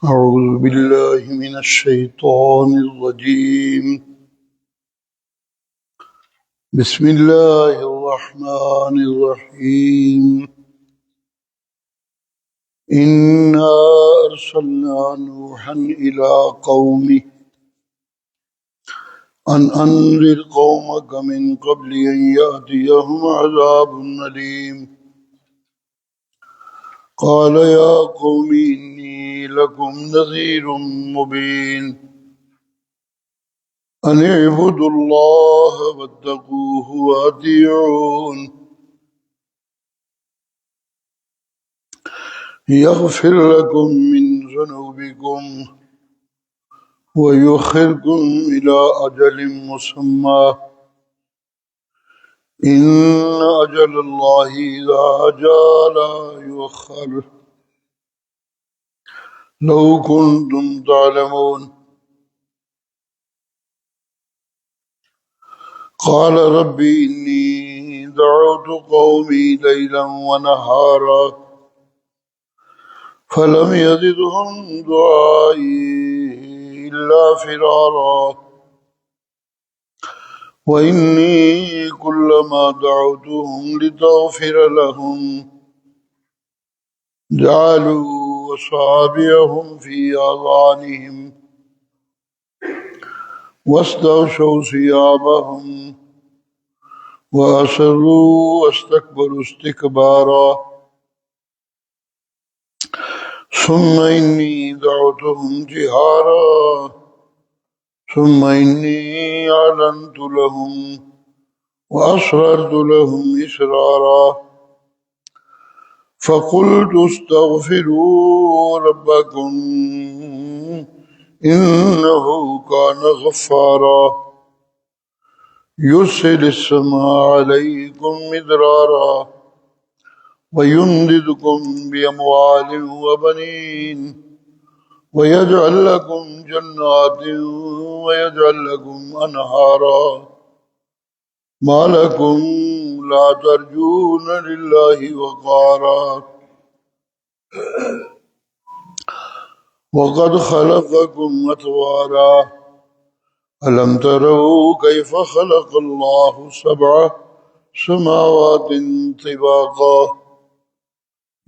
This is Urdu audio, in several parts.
أعوذ بالله من الشيطان الرجيم. بسم الله الرحمن الرحيم. إنا أرسلنا نوحا إلى قومه أن أنذر قومك من قبل أن يأتيهم عذاب أليم. قال يا قوم إني لكم نذير مبين أن اعبدوا الله واتقوه وأطيعون يغفر لكم من ذنوبكم ويؤخركم إلى أجل مسمى إن أجل الله إذا جاء لا يؤخر لو كنتم تعلمون. قال رب إني دعوت قومي ليلا ونهارا فلم يزدهم دعائي إلا فرارا وإني كلما دعوتهم لتغفر لهم جعلوا أصابعهم في آذانهم واستغشوا ثيابهم وأصروا واستكبروا استكبارا ثم إني دعوتهم جهارا ثم إني أعلنت لهم وأسررت لهم إسرارا فقلت استغفروا ربكم إنه كان غفارا يرسل السماء عليكم مدرارا ويمددكم بأموال وبنين ويجعل لكم جنات ويجعل لكم أنهارا ما لكم لا ترجون لله وقارا وقد خلقكم أطوارا ألم تروا كيف خلق الله 7 سماوات طباقا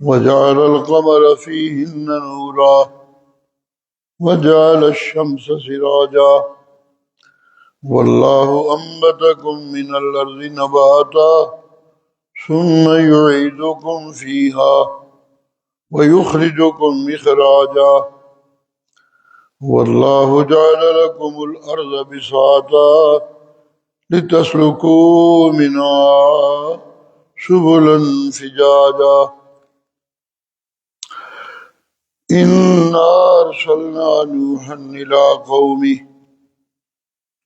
وجعل القمر فيهن نورا وجعل الشمس سراجا والله أنبتكم من الأرض نباتا ثم يعيدكم فيها ويخرجكم إخراجا والله جعل لكم الأرض بساطا لتسلكوا منها سبلا فجاجا إنا أرسلنا نوحا إلى قومه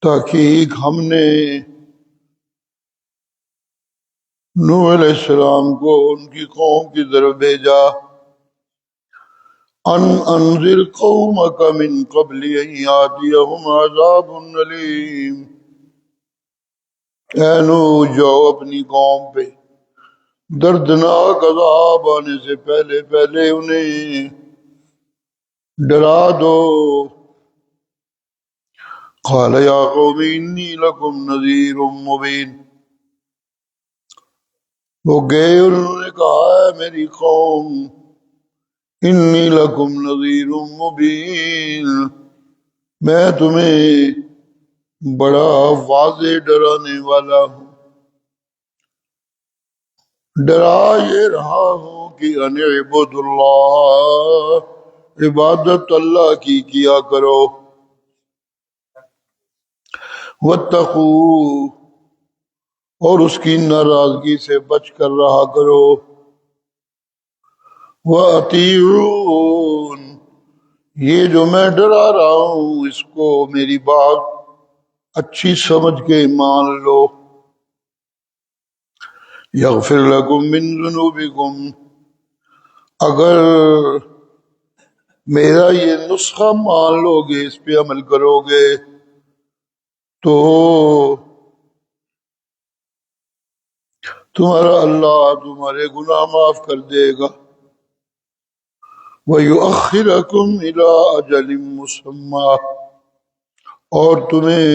تحقیق ہم نے نوح علیہ السلام کو ان کی قوم کی طرف بھیجا ان انذر قومک من قبل ان یاتیہم عذاب علیم، اے نوح جاؤ اپنی قوم پہ دردناک عذاب آنے سے پہلے پہلے انہیں ڈرا دو۔ قال یا قوم انی لکم نذیر مبین، وہ گئے انہوں نے کہا ہے میری قوم انی لکم نذیر مبین، میں تمہیں بڑا واضح ڈرانے والا ہوں، ڈرا یہ رہا ہوں کہ ان اعبدوا اللہ، عبادت اللہ کی کیا کرو، واتقوا، اور اس کی ناراضگی سے بچ کر رہا کرو، وَأَطِيعُونَ، یہ جو میں ڈرا رہا ہوں اس کو میری بات اچھی سمجھ کے مان لو۔ یغفر لکم من ذنوبکم، اگر میرا یہ نسخہ مان لو گے، اس پہ عمل کرو گے تو تمہارا اللہ تمہارے گناہ معاف کر دے گا. وَيُؤَخِّرَكُمْ إِلَىٰ أَجَلٍ مُّسَمًّى، اور تمہیں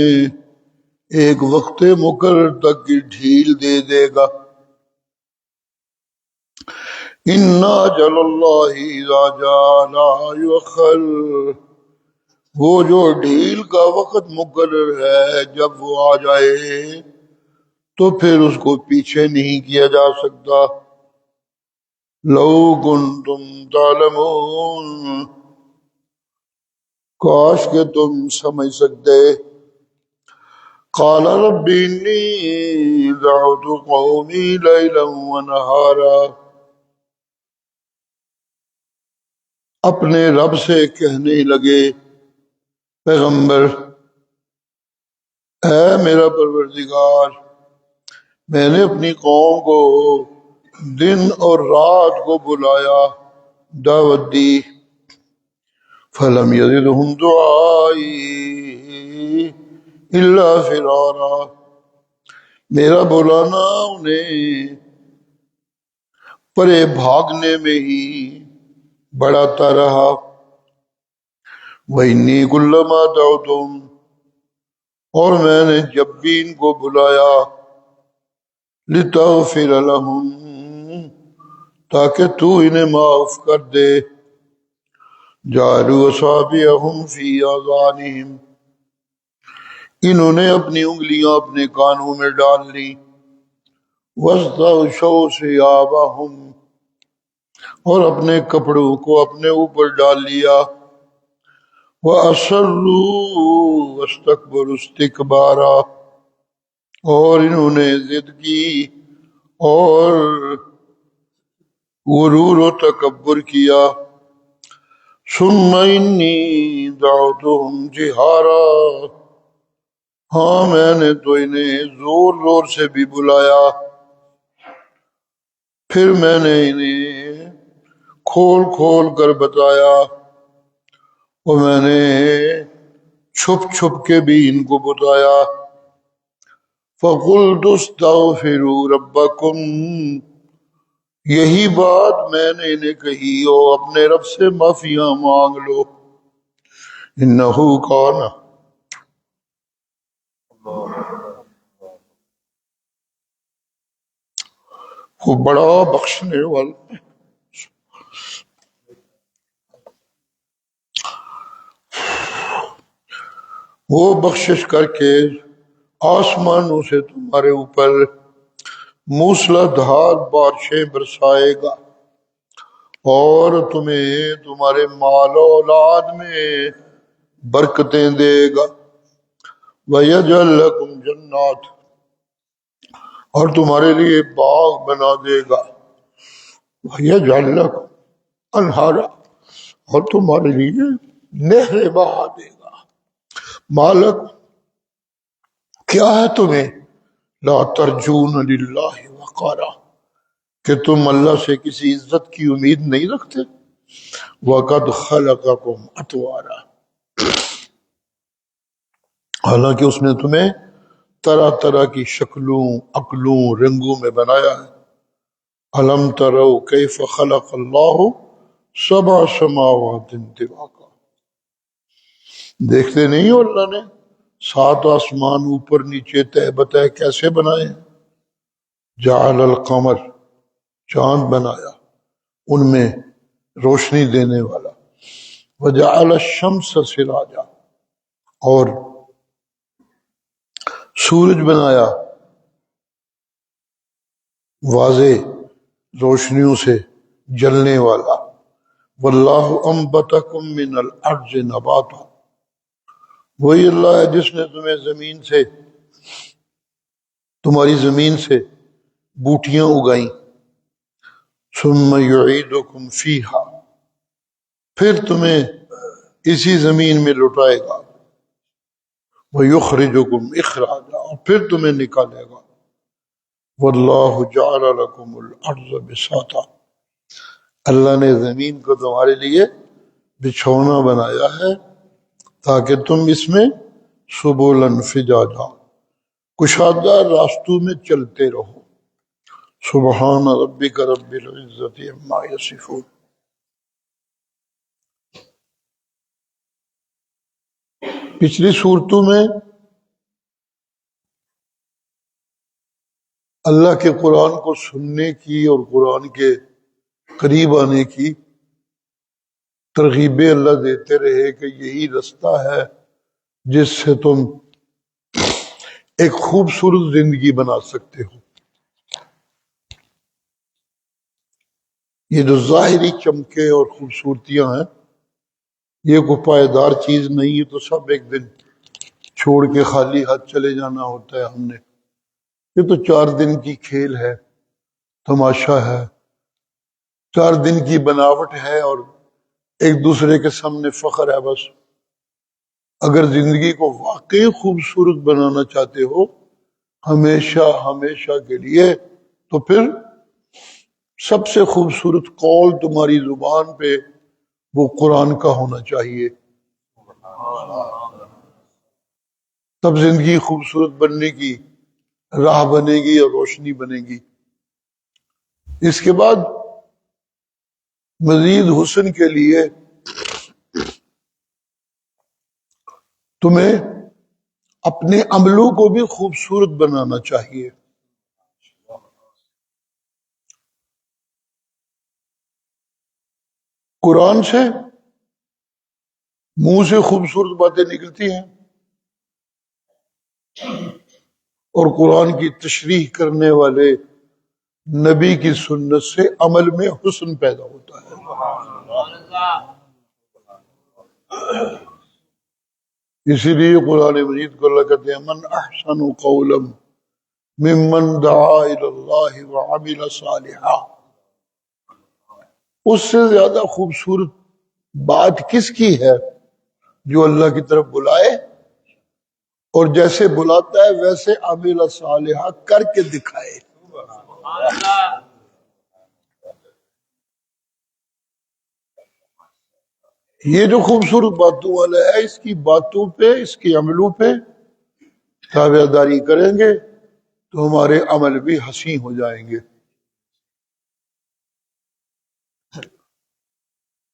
ایک وقت مقرر تک کی ڈھیل دے دے گا. إِنَّ أَجَلَ اللَّهِ إِذَا جَاءَ لَا يُؤَخَّرُ، وہ جو ڈھیل کا وقت مقرر ہے جب وہ آ جائے تو پھر اس کو پیچھے نہیں کیا جا سکتا. لو کنتم تعلمون، کاش کہ تم سمجھ سکتے. قال رب انی دعوت قومی لیلا ونہارا، اپنے رب سے کہنے لگے پیغمبر، اے میرا پروردگار، میں نے اپنی قوم کو دن اور رات کو بلایا، دعوت دی. فلم یزدہم دعائی الا فرارا، میرا بلانا انہیں پرے بھاگنے میں ہی بڑھاتا رہا. وَإِنِّي كُلَّمَا دَعَوْتُهُمْ، اور میں نے جب بھی ان کو بلایا، لِتَغْفِرَ لَهُمْ، تاکہ تو انہیں معاف کر دے، جَعَلُوا أَصَابِعَهُمْ فِي آذَانِهِمْ، انہوں نے اپنی انگلیاں اپنے کانوں میں ڈال لی. وَاسْتَغْشَوْا ثِيَابَهُمْ، اور اپنے کپڑوں کو اپنے اوپر ڈال لیا. وَأَصَرُّوا وَاسْتَكْبَرُوا اسْتِكْبَارًا، اور انہوں نے ضد کی اور غرور و تکبر کیا. ثُمَّ إِنِّي دَعَوْتُهُمْ جِهَارًا، ہاں میں نے تو انہیں زور زور سے بھی بلایا، پھر میں نے انہیں کھول کھول کر بتایا، اور میں نے چھپ چھپ کے بھی ان کو بتایا. فَقُلْتُ اسْتَغْفِرُوا رَبَّكُمْ، یہی بات میں نے انہیں کہی، اور اپنے رب سے معافیاں مانگ لو. اِنَّهُ كَانَ، وہ بڑا بخشنے والا، وہ بخشش کر کے آسمانوں سے تمہارے اوپر موسلا دھار بارشیں برسائے گا، اور تمہیں تمہارے مال و اولاد میں برکتیں دے گا. وَيَجْعَلْ لَكُمْ جَنَّاتٍ، اور تمہارے لیے باغ بنا دے گا. وَيَجْعَلْ لَكُمْ أَنْهَارًا، اور تمہارے لیے نہریں بہا دے گا. مالک، کیا ہے تمہیں، لا ترجون للہ وقارا، کہ تم اللہ سے کسی عزت کی امید نہیں رکھتے. وَقَدْ خَلَقَكُمْ أَطْوَارًا، حالانکہ اس نے تمہیں طرح طرح کی شکلوں، عقلوں، رنگوں میں بنایا ہے. أَلَمْ تَرَوْا كَيْفَ خَلَقَ اللَّهُ سَبْعَ سَمَاوَاتٍ طِبَاقًا، دیکھتے نہیں ہو اللہ نے 7 آسمان اوپر نیچے تہ بتہ کیسے بنائے ہیں. جعل القمر، چاند بنایا ان میں روشنی دینے والا. وجعل الشمس سراجا، اور سورج بنایا واضح روشنیوں سے جلنے والا. واللہ انبتکم من الارض نباتا، وہی اللہ ہے جس نے تمہیں زمین سے، تمہاری زمین سے بوٹیاں اگائیں. ثم یعیدکم فیہا، پھر تمہیں اسی زمین میں لٹائے گا. وَيُخْرِجُكُمْ إِخْرَاجًا، اور پھر تمہیں نکالے گا. وَاللَّهُ جَعَلَ لَكُمُ الْأَرْضَ بِسَاطًا، اللہ نے زمین کو تمہارے لیے بچھونا بنایا ہے تاکہ تم اس میں سبلن فجاجا، کشادہ راستوں میں چلتے رہو۔ سبحان ربک رب العزت عما یصفون۔ پچھلی صورتوں میں اللہ کے قرآن کو سننے کی اور قرآن کے قریب آنے کی ترغیبیں اللہ دیتے رہے کہ یہی رستہ ہے جس سے تم ایک خوبصورت زندگی بنا سکتے ہو۔ یہ جو ظاہری چمکے اور خوبصورتیاں ہیں یہ کوئی پائیدار چیز نہیں ہے، تو سب ایک دن چھوڑ کے خالی ہاتھ چلے جانا ہوتا ہے۔ ہم نے یہ تو 4 دن کی کھیل ہے، تماشا ہے، 4 دن کی بناوٹ ہے اور ایک دوسرے کے سامنے فخر ہے بس۔ اگر زندگی کو واقعی خوبصورت بنانا چاہتے ہو ہمیشہ ہمیشہ کے لیے، تو پھر سب سے خوبصورت قول تمہاری زبان پہ وہ قرآن کا ہونا چاہیے، تب زندگی خوبصورت بننے کی راہ بنے گی اور روشنی بنے گی۔ اس کے بعد مزید حسن کے لیے تمہیں اپنے عملوں کو بھی خوبصورت بنانا چاہیے۔ قرآن سے منہ سے خوبصورت باتیں نکلتی ہیں اور قرآن کی تشریح کرنے والے نبی کی سنت سے عمل میں حسن پیدا ہوتا ہے۔ اسی لیے قرآن مجید کو اللہ کہتے ہیں من احسن قولا ممن دعا الی اللہ وعمل صالحا۔ اس سے زیادہ خوبصورت بات کس کی ہے جو اللہ کی طرف بلائے اور جیسے بلاتا ہے ویسے عمل صالحہ کر کے دکھائے۔ یہ جو خوبصورت باتوں والا ہے اس کی باتوں پہ، اس کے عملوں پہ تابع داری کریں گے تو ہمارے عمل بھی حسین ہو جائیں گے۔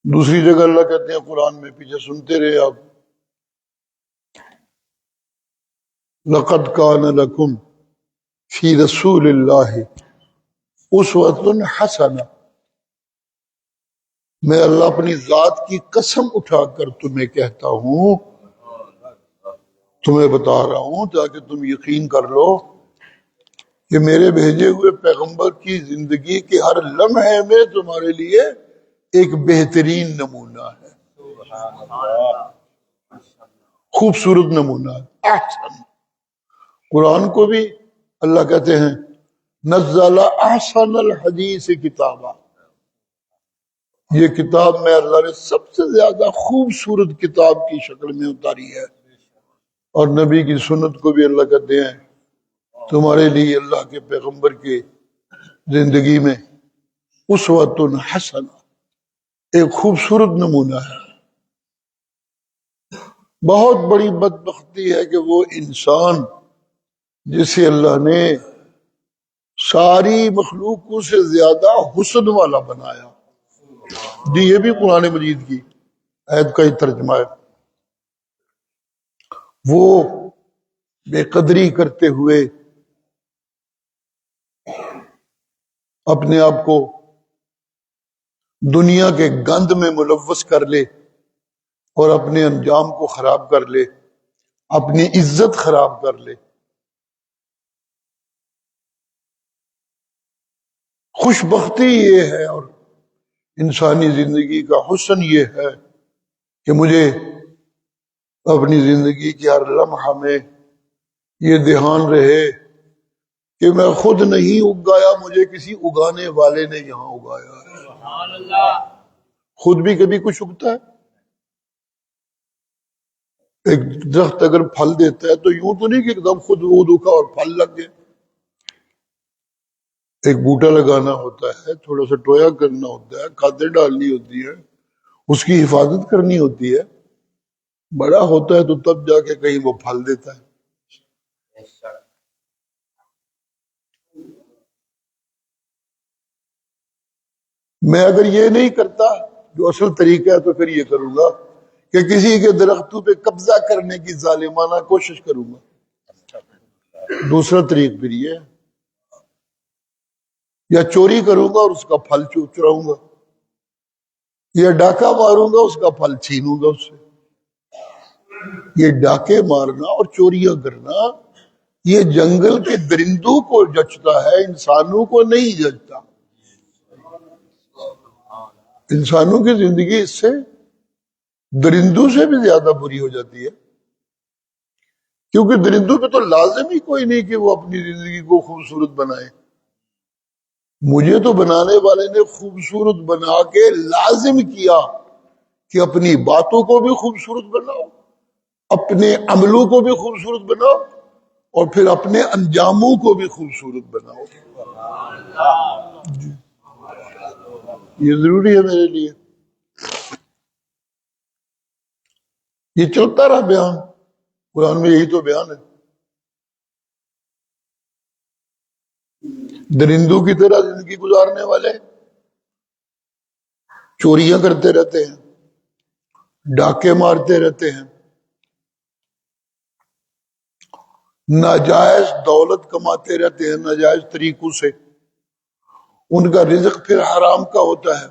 دوسری جگہ اللہ کہتے ہیں قرآن میں، پیچھے سنتے رہے آپ، لَقَدْ كَانَ لَكُمْ فِي رَسُولِ اللَّهِ أُسْوَةٌ حَسَنَةٌ۔ میں اللہ اپنی ذات کی قسم اٹھا کر تمہیں کہتا ہوں، تمہیں بتا رہا ہوں تاکہ تم یقین کر لو کہ میرے بھیجے ہوئے پیغمبر کی زندگی کے ہر لمحے میں تمہارے لیے ایک بہترین نمونہ ہے، خوبصورت نمونہ ہے، احسن۔ قرآن کو بھی اللہ کہتے ہیں نزل احسن الحدیث کتابا، یہ کتاب میں اللہ نے سب سے زیادہ خوبصورت کتاب کی شکل میں اتاری ہے۔ اور نبی کی سنت کو بھی اللہ کہتے ہیں تمہارے لیے اللہ کے پیغمبر کی زندگی میں اسوۃ حسنہ، ایک خوبصورت نمونہ ہے۔ بہت بڑی بدبختی ہے کہ وہ انسان جسے اللہ نے ساری مخلوقوں سے زیادہ حسن والا بنایا، جی یہ بھی قرآن مجید کی آیت کا ہی ترجمہ ہے، وہ بے قدری کرتے ہوئے اپنے آپ کو دنیا کے گند میں ملوث کر لے اور اپنے انجام کو خراب کر لے، اپنی عزت خراب کر لے۔ خوش بختی یہ ہے اور انسانی زندگی کا حسن یہ ہے کہ مجھے اپنی زندگی کے ہر لمحہ میں یہ دھیان رہے کہ میں خود نہیں اگایا، مجھے کسی اگانے والے نے یہاں اگایا ہے۔ خود بھی کبھی کچھ اگتا ہے؟ ایک درخت اگر پھل دیتا ہے تو یوں تو نہیں کہ ایک دم خود وہ اگا اور پھل لگ گئے۔ ایک بوٹا لگانا ہوتا ہے، تھوڑا سا ٹویا کرنا ہوتا ہے، کھادیں ڈالنی ہوتی ہے، اس کی حفاظت کرنی ہوتی ہے، بڑا ہوتا ہے تو تب جا کے کہیں وہ پھل دیتا ہے. میں اگر یہ نہیں کرتا جو اصل طریقہ ہے تو پھر یہ کروں گا کہ کسی کے درختوں پہ قبضہ کرنے کی ظالمانہ کوشش کروں گا. دوسرا طریق پھر یہ ہے، یا چوری کروں گا اور اس کا پھل چراؤں گا، یا ڈاکہ ماروں گا اس کا پھل چھینوں گا اس سے. یہ ڈاکے مارنا اور چوریاں کرنا یہ جنگل کے درندوں کو جچتا ہے، انسانوں کو نہیں جچتا. انسانوں کی زندگی اس سے درندوں سے بھی زیادہ بری ہو جاتی ہے، کیونکہ درندوں پہ تو لازم ہی کوئی نہیں کہ وہ اپنی زندگی کو خوبصورت بنائے. مجھے تو بنانے والے نے خوبصورت بنا کے لازم کیا کہ اپنی باتوں کو بھی خوبصورت بناؤ، اپنے عملوں کو بھی خوبصورت بناؤ، اور پھر اپنے انجاموں کو بھی خوبصورت بناؤ. یہ ضروری ہے میرے لیے. یہ چلتا رہا بیان، قرآن میں یہی تو بیان ہے. درندوں کی طرح زندگی گزارنے والے چوریاں کرتے رہتے ہیں، ڈاکے مارتے رہتے ہیں، ناجائز دولت کماتے رہتے ہیں ناجائز طریقوں سے. ان کا رزق پھر حرام کا ہوتا ہے.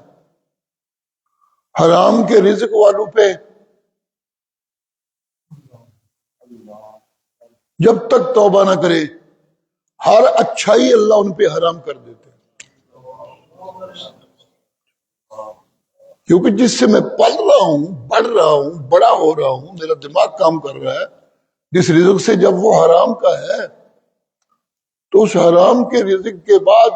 حرام کے رزق والوں پہ جب تک توبہ نہ کرے ہر اچھائی اللہ ان پہ حرام کر دیتے ہیں. کیونکہ جس سے میں پل رہا ہوں، بڑھ رہا ہوں، بڑا ہو رہا ہوں، میرا دماغ کام کر رہا ہے، جس رزق سے جب وہ حرام کا ہے تو اس حرام کے رزق کے بعد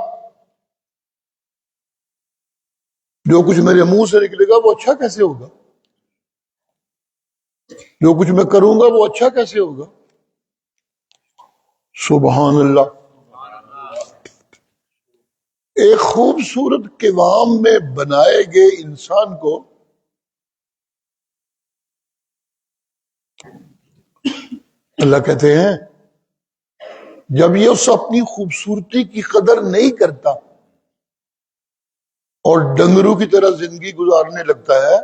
جو کچھ میرے منہ سے نکلے گا وہ اچھا کیسے ہوگا؟ جو کچھ میں کروں گا وہ اچھا کیسے ہوگا؟ سبحان اللہ. ایک خوبصورت قوام میں بنائے گئے انسان کو اللہ کہتے ہیں جب یہ اس اپنی خوبصورتی کی قدر نہیں کرتا اور ڈنگروں کی طرح زندگی گزارنے لگتا ہے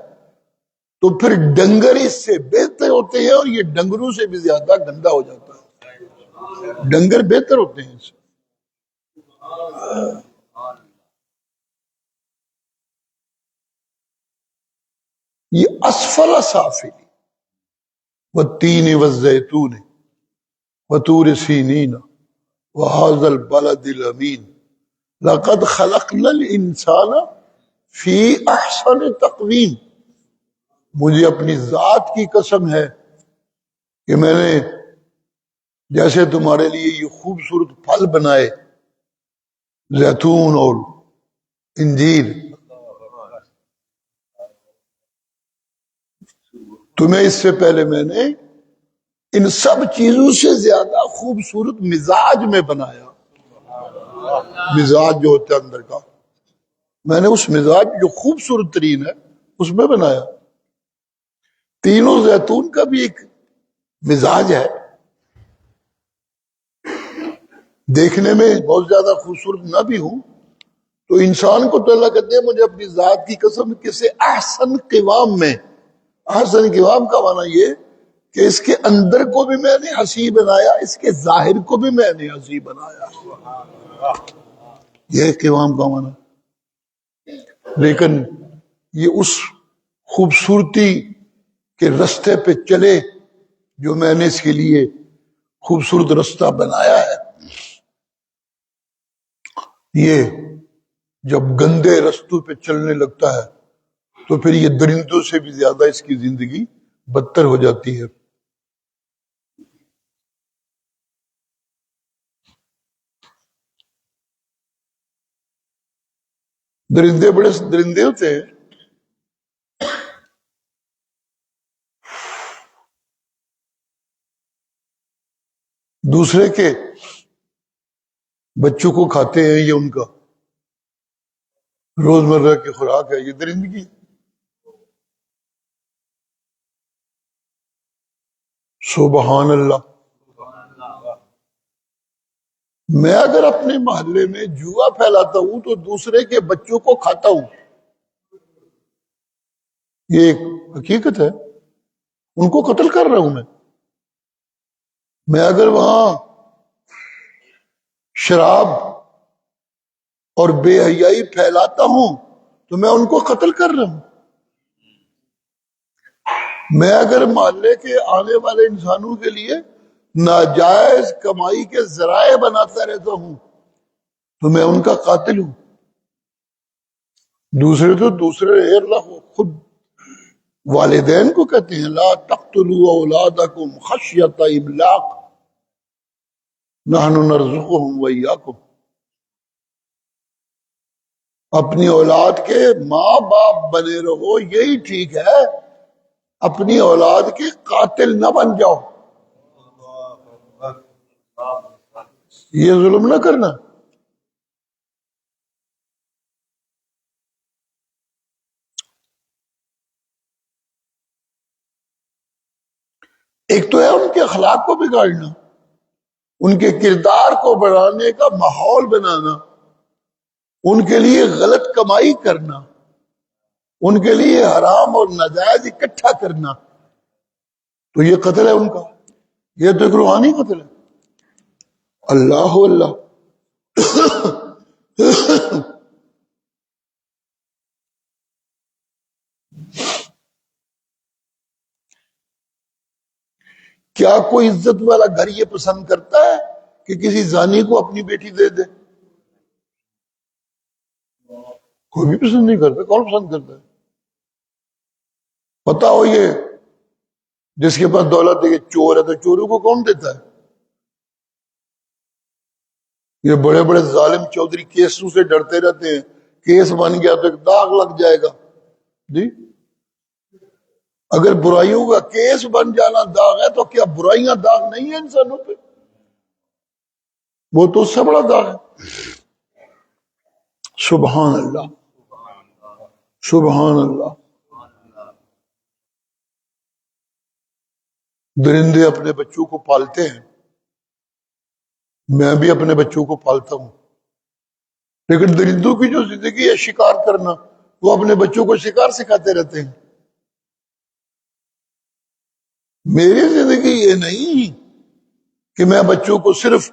تو پھر ڈنگر اس سے بہتر ہوتے ہیں اور یہ ڈنگروں سے بھی زیادہ گندا ہو جاتا ہے. ڈنگر بہتر ہوتے ہیں اس سے. یہ اسفل سافل والتین والزیتون وطور سینین وهذا البلد الامین لقد خلقنا الانسان فی احسن تقویم. مجھے اپنی ذات کی قسم ہے کہ میں نے جیسے تمہارے لیے یہ خوبصورت پھل بنائے، زیتون اور انجیر، تمہیں اس سے پہلے میں نے ان سب چیزوں سے زیادہ خوبصورت مزاج میں بنایا. مزاج جو ہوتا ہے اندر کا، میں نے اس مزاج جو خوبصورت ترین ہے اس میں بنایا. تینوں زیتون کا بھی ایک مزاج ہے، دیکھنے میں بہت زیادہ خوبصورت نہ بھی ہوں تو انسان کو تو اللہ کہتے ہیں مجھے اپنی ذات کی قسم کسی احسن قوام میں. احسن قوام کا معنی یہ کہ اس کے اندر کو بھی میں نے حسین بنایا، اس کے ظاہر کو بھی میں نے حسین بنایا. یہ قوام کا معنی. لیکن یہ اس خوبصورتی کے رستے پہ چلے جو میں نے اس کے لیے خوبصورت رستہ بنایا ہے. یہ جب گندے رستوں پہ چلنے لگتا ہے تو پھر یہ درندوں سے بھی زیادہ اس کی زندگی بدتر ہو جاتی ہے. درندے بڑے درندے ہوتے ہیں. دوسرے کے بچوں کو کھاتے ہیں، یہ ان کا روزمرہ کی خوراک ہے. یہ درندگی. سبحان اللہ. میں اگر اپنے محلے میں جوا پھیلاتا ہوں تو دوسرے کے بچوں کو کھاتا ہوں. یہ ایک حقیقت ہے. ان کو قتل کر رہا ہوں میں اگر وہاں شراب اور بے حیائی پھیلاتا ہوں تو میں ان کو قتل کر رہا ہوں. میں اگر محلے کے آنے والے انسانوں کے لیے ناجائز کمائی کے ذرائع بناتا رہتا ہوں تو میں ان کا قاتل ہوں. دوسرے اللہ خود والدین کو کہتے ہیں لا تقتلوا اولادکم خشیۃ املاق نحن نرزقهم وإياكم. اپنی اولاد کے ماں باپ بنے رہو، یہی ٹھیک ہے. اپنی اولاد کے قاتل نہ بن جاؤ. یہ ظلم نہ کرنا. ایک تو ہے ان کے اخلاق کو بگاڑنا، ان کے کردار کو بڑھانے کا ماحول بنانا، ان کے لیے غلط کمائی کرنا، ان کے لیے حرام اور ناجائز اکٹھا کرنا، تو یہ قتل ہے ان کا. یہ تو ایک روحانی قتل ہے. اللہ اللہ. کیا کوئی عزت والا گھر یہ پسند کرتا ہے کہ کسی زانی کو اپنی بیٹی دے دے؟ کوئی بھی پسند نہیں کرتا. کون پسند کرتا ہے؟ پتا ہو یہ جس کے پاس دولت ہے کہ چور ہے تو چوروں کو کون دیتا ہے؟ یہ بڑے بڑے ظالم چودھری کیسوں سے ڈرتے رہتے ہیں، کیس بن گیا تو ایک داغ لگ جائے گا. جی اگر برائیوں کا کیس بن جانا داغ ہے تو کیا برائیاں داغ نہیں ہیں انسانوں پہ؟ وہ تو اس سے بڑا داغ ہے. سبحان اللہ سبحان اللہ. درندے اپنے بچوں کو پالتے ہیں، میں بھی اپنے بچوں کو پالتا ہوں، لیکن درندوں کی جو زندگی ہے شکار کرنا، وہ اپنے بچوں کو شکار سکھاتے رہتے ہیں. میری زندگی یہ نہیں کہ میں بچوں کو صرف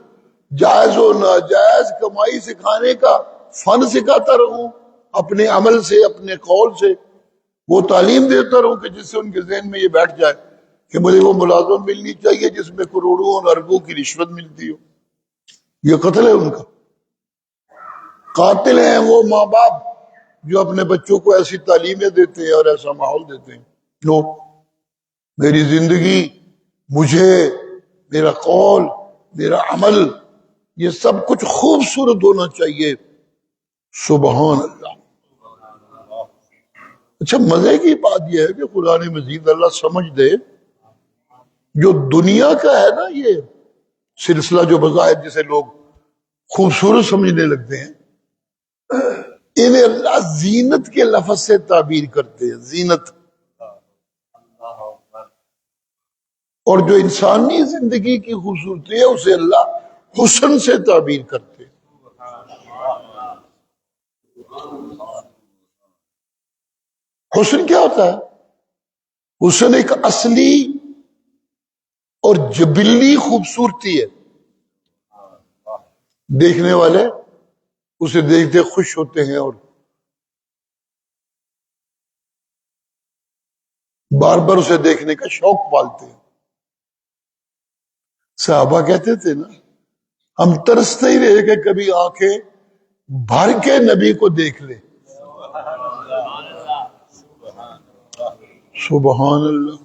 جائز و ناجائز کمائی سکھانے کا فن سکھاتا رہوں، اپنے عمل سے اپنے قول سے وہ تعلیم دیتا رہوں کہ جس سے ان کے ذہن میں یہ بیٹھ جائے کہ مجھے وہ ملازمت ملنی چاہیے جس میں کروڑوں اور اربوں کی رشوت ملتی ہو. یہ قتل ہے ان کا. قاتل ہیں وہ ماں باپ جو اپنے بچوں کو ایسی تعلیمیں دیتے ہیں اور ایسا ماحول دیتے ہیں. نو، میری زندگی، مجھے، میرا قول، میرا عمل، یہ سب کچھ خوبصورت ہونا چاہیے. سبحان اللہ. اچھا مزے کی بات یہ ہے کہ قرآن مجید اللہ سمجھ دے جو دنیا کا ہے نا یہ سلسلہ جو بظاہر جسے لوگ خوبصورت سمجھنے لگتے ہیں، انہیں اللہ زینت کے لفظ سے تعبیر کرتے ہیں. زینت. اور جو انسانی زندگی کی خوبصورتی ہے اسے اللہ حسن سے تعبیر کرتے ہیں. حسن کیا ہوتا ہے؟ حسن ایک اصلی اور جبلی خوبصورتی ہے. دیکھنے والے اسے دیکھتے خوش ہوتے ہیں اور بار بار اسے دیکھنے کا شوق پالتے ہیں. صحابہ کہتے تھے نا ہم ترستے ہی رہے کہ کبھی آنکھیں بھر کے نبی کو دیکھ لے. سبحان اللہ.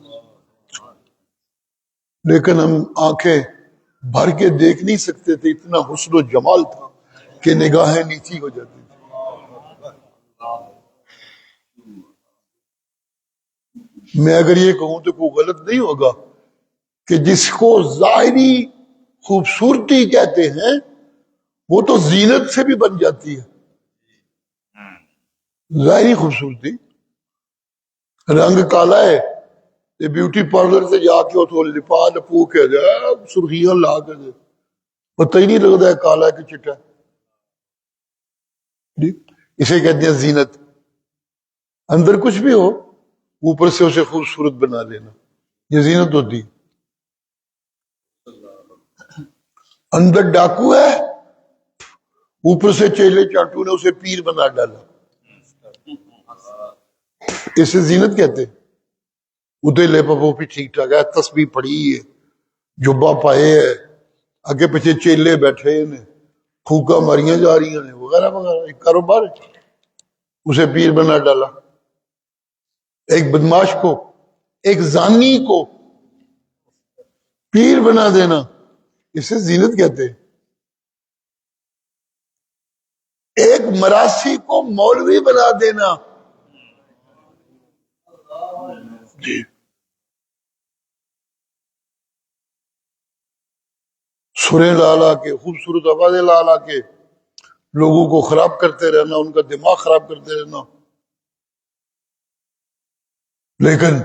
لیکن ہم آنکھیں بھر کے دیکھ نہیں سکتے تھے، اتنا حسن و جمال تھا کہ نگاہیں نیچی ہو جاتی تھی. میں اگر یہ کہوں تو کوئی غلط نہیں ہوگا کہ جس کو ظاہری خوبصورتی کہتے ہیں وہ تو زینت سے بھی بن جاتی ہے. ظاہری خوبصورتی، رنگ کالا ہے تے بیوٹی پارلر سے جا کے اتو لپا لپو کے جائے سرخیاں لا کے دے پتہ ہی نہیں لگتا ہے کالا کہ چٹا جی اسے کہتے ہیں زینت اندر کچھ بھی ہو اوپر سے اسے خوبصورت بنا لینا یہ زینت ہوتی اندر ڈاکو ہے اوپر سے چیلے چاٹو نے اسے پیر بنا ڈالا اسے زینت کہتے ادھے لے پاپو بھی ٹھیک ٹھاک ہے تسبیح پڑھی ہے جبا پائے ہے آگے پیچھے چیلے بیٹھے ہیں پھوکا ماریاں جا رہی ہیں وغیرہ وغیرہ ایک کاروبار ہے اسے پیر بنا ڈالا ایک بدماش کو ایک زانی کو پیر بنا دینا اسے زینت کہتے ہیں ایک مراسی کو مولوی بنا دینا جی سریں لا کے خوبصورت آوازیں لا کے لوگوں کو خراب کرتے رہنا ان کا دماغ خراب کرتے رہنا لیکن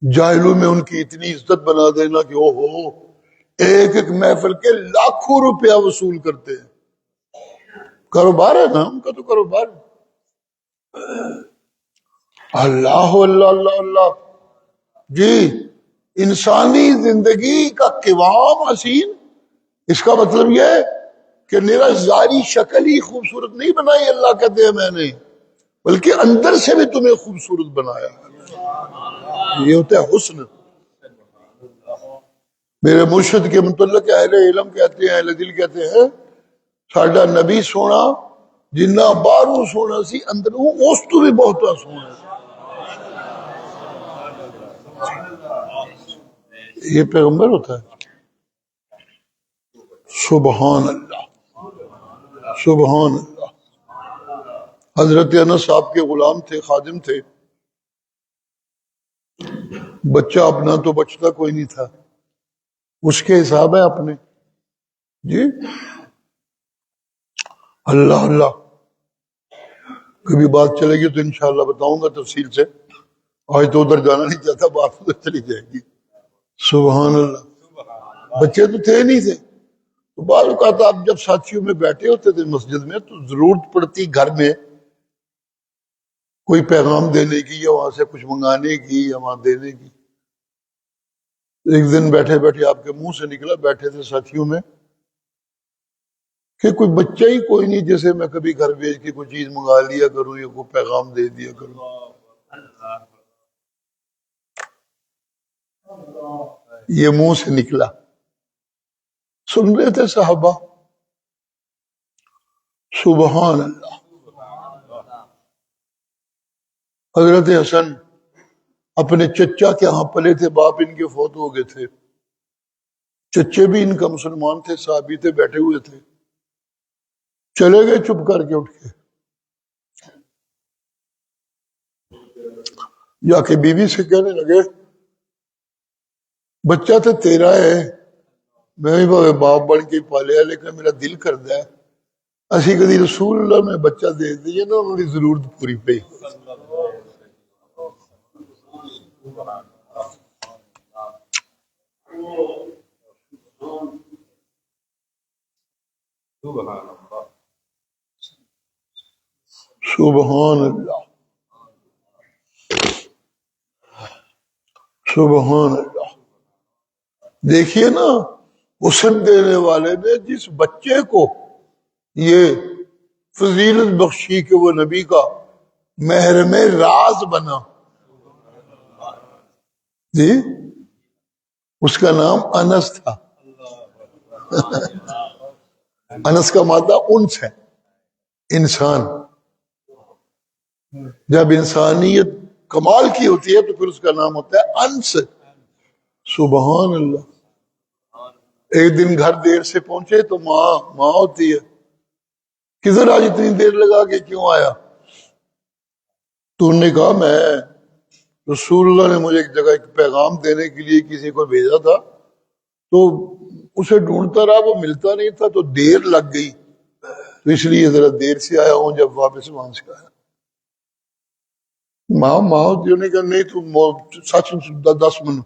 جاہلوں میں ان کی اتنی عزت بنا دینا کہ او ہو ایک ایک محفل کے لاکھوں روپیہ وصول کرتے ہیں کاروبار ہے نا ان کا تو کاروبار ہے اللہ اللہ اللہ اللہ جی انسانی زندگی کا قوام حسین اس کا مطلب یہ ہے کہ میرا ظاہری شکل ہی خوبصورت نہیں بنائی اللہ کہتے ہیں میں نے بلکہ اندر سے بھی تمہیں خوبصورت بنایا یہ ہوتا ہے حسن میرے مرشد کے متعلق اہل علم کہتے ہیں اہل دل کہتے ہیں ساڈا نبی سونا جنہ باہروں سونا سی اندروں اس تو بھی بہت سونا یہ پیغمبر ہوتا ہے سبحان اللہ سبحان اللہ حضرت انس صاحب کے غلام تھے خادم تھے بچہ اپنا تو بچتا کوئی نہیں تھا اس کے حساب ہے اپنے جی اللہ اللہ کبھی بات چلے گی تو انشاءاللہ بتاؤں گا تفصیل سے آج تو ادھر جانا نہیں چاہتا بات ادھر چلی جائے گی سبحان اللہ بچے تو تھے نہیں تھے تو بعض اوقات آپ جب ساتھیوں میں بیٹھے ہوتے تھے مسجد میں تو ضرورت پڑتی گھر میں کوئی پیغام دینے کی یا وہاں سے کچھ منگانے کی یا وہاں دینے کی ایک دن بیٹھے بیٹھے آپ کے منہ سے نکلا بیٹھے تھے ساتھیوں میں کہ کوئی بچہ ہی کوئی نہیں جیسے میں کبھی گھر بھیج کے کوئی چیز منگا لیا کروں یا کوئی پیغام دے دیا کروں یہ منہ سے نکلا سن رہے تھے صحابہ سبحان اللہ حضرت حسن اپنے چچا کے ہاں پلے تھے باپ ان کے فوت ہو گئے تھے چچے بھی ان کا مسلمان تھے صحابی تھے بیٹھے ہوئے تھے چلے گئے چپ کر کے اٹھ کے جا کے بیوی سے کہنے لگے بچہ تو تیرا ہے میں بھی بھاوے باپ بن کے پالیا لیکن میرا دل کردا ہے اسی کدی رسول اللہ میں بچہ دے دیے نا انہوں نے ضرورت پوری پئی سبحان اللہ سبحان اللہ دیکھیے نا حسن دینے والے نے جس بچے کو یہ فضیلت بخشی کہ وہ نبی کا محرم راز بنا جی اس کا نام انس تھا انس کا مادہ انس ہے انسان جب انسانیت کمال کی ہوتی ہے تو پھر اس کا نام ہوتا ہے انس سبحان اللہ ایک دن گھر دیر سے پہنچے تو ماں ہوتی ہے کدھر آج اتنی دیر لگا کے کیوں آیا تو انہوں نے کہا میں رسول اللہ نے مجھے ایک جگہ ایک پیغام دینے کے لیے کسی کو بھیجا تھا تو اسے ڈھونڈتا رہا وہ ملتا نہیں تھا تو دیر لگ گئی تو اس لیے ذرا دیر سے آیا ہوں جب واپس وہاں سے آیا ماں جو نے کہا نہیں تو سچ 10 من.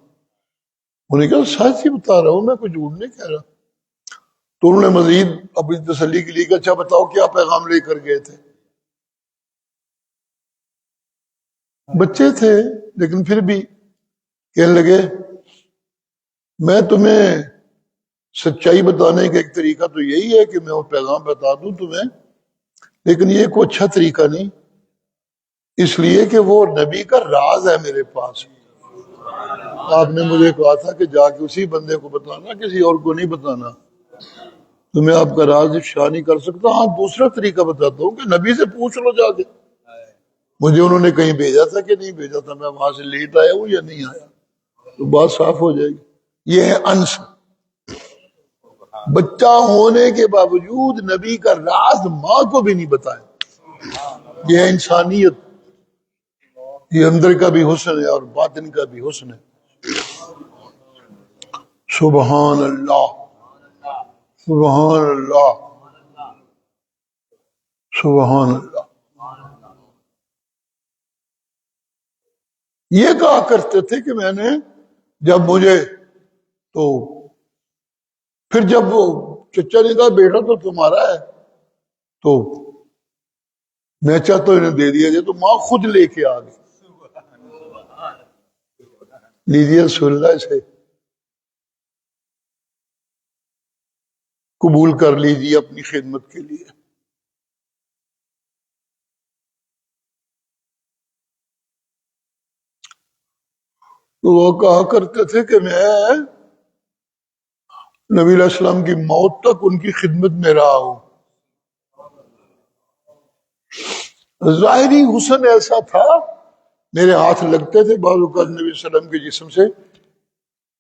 انہوں نے کہا سچ ہی بتا رہا ہوں میں، کوئی جھوٹ نہیں کہہ رہا. تو انہوں نے مزید اپنی تسلی کے لیے کہ اچھا بتاؤ کیا پیغام لے کر گئے تھے. بچے تھے لیکن پھر بھی کہنے لگے میں تمہیں سچائی بتانے کا ایک طریقہ تو یہی ہے کہ میں وہ پیغام بتا دوں تمہیں، لیکن یہ کوئی اچھا طریقہ نہیں، اس لیے کہ وہ نبی کا راز ہے میرے پاس. آپ نے مجھے کہا تھا کہ جا کے اسی بندے کو بتانا، کسی اور کو نہیں بتانا. تو میں آپ کا راز افشا نہیں کر سکتا. ہاں دوسرا طریقہ بتاتا ہوں کہ نبی سے پوچھ لو جا کے. مجھے انہوں نے کہیں بھیجا تھا کہ نہیں بھیجا تھا، میں وہاں سے لیٹ آیا ہوں یا نہیں آیا، تو بات صاف ہو جائے گی. یہ ہے انس. بچہ ہونے کے باوجود نبی کا راز ماں کو بھی نہیں بتایا. یہ ہے انسانیت. یہ اندر کا بھی حسن ہے اور باطن کا بھی حسن ہے. سبحان اللہ، سبحان اللہ، سبحان اللہ. یہ کہا کرتے تھے کہ میں نے جب مجھے تو پھر جب وہ چچا نے کہا بیٹا تو تمہارا ہے تو میں چاہتا ہوں انہیں دے دیا جائے، تو ماں خود لے کے آ گئی. لیجیے رسول اللہ سے قبول کر لیجیے اپنی خدمت کے لیے. تو وہ کہا کرتے تھے کہ میں نبی علیہ السلام کی موت تک ان کی خدمت میں رہا ہوں. ظاہری حسن ایسا تھا، میرے ہاتھ لگتے تھے بعض اوقات نبی صلی اللہ علیہ وسلم کے جسم سے.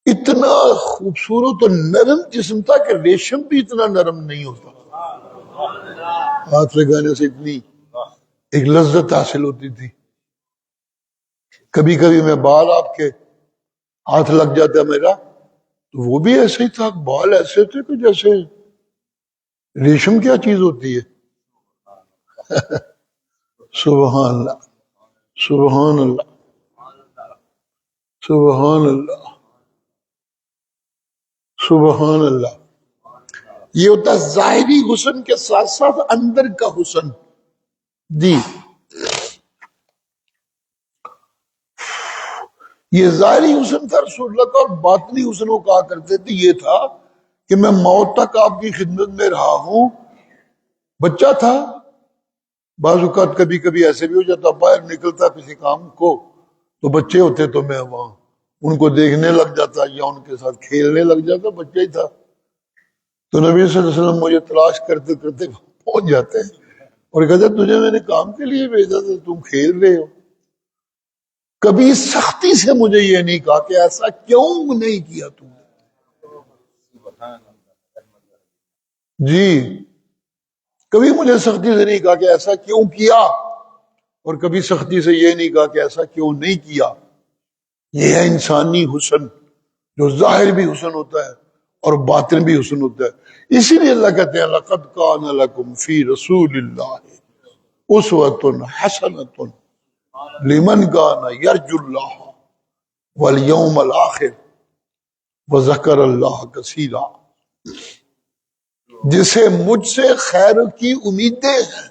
اتنا خوبصورت اور نرم جسم تھا کہ ریشم بھی اتنا نرم نہیں ہوتا. ہاتھ لگانے سے اتنی ایک لذت حاصل ہوتی تھی. کبھی کبھی میں بال آپ کے ہاتھ لگ جاتا میرا تو وہ بھی ایسے ہی تھا، بال ایسے تھے کہ جیسے ریشم کیا چیز ہوتی ہے. سبحان اللہ، سبحان اللہ، سبحان اللہ، سبحان اللہ. یہ ہوتا ہے ظاہری حسن کے ساتھ ساتھ اندر کا حسن. جی یہ ظاہری حسن تھا رسول اللہ کا، اور باطنی حسن وہ کہا کرتے تھے یہ تھا کہ میں موت تک آپ کی خدمت میں رہا ہوں. بچہ تھا، بعض اوقات کبھی کبھی ایسے بھی ہو جاتا باہر نکلتا کسی کام کو تو بچے ہوتے تو میں وہاں ان کو دیکھنے لگ جاتا یا ان کے ساتھ کھیلنے لگ جاتا. بچہ ہی تھا. تو نبی صلی اللہ علیہ وسلم مجھے تلاش کرتے کرتے پہنچ جاتے ہیں اور کہتے تجھے میں نے کام کے لیے بھیجا تھا، تم کھیل رہے ہو. کبھی سختی سے مجھے یہ نہیں کہا کہ ایسا کیوں نہیں کیا تم نے. جی کبھی مجھے سختی سے نہیں کہا کہ ایسا کیوں کیا، اور کبھی سختی سے یہ نہیں کہا کہ ایسا کیوں نہیں کیا. یہ ہے انسانی حسن، جو ظاہر بھی حسن ہوتا ہے اور باطن بھی حسن ہوتا ہے. اسی لیے اللہ کہتے ہیں لَقَدْ كَانَ لَكُمْ فِي رَسُولِ اللَّهِ أُسْوَةٌ حَسَنَةٌ لِمَنْ كَانَ يَرْجُو اللَّهَ وَالْيَوْمَ الْآخِرَ وَذَكَرَ اللَّهَ كَثِيرًا. جسے مجھ سے خیر کی امیدیں ہیں،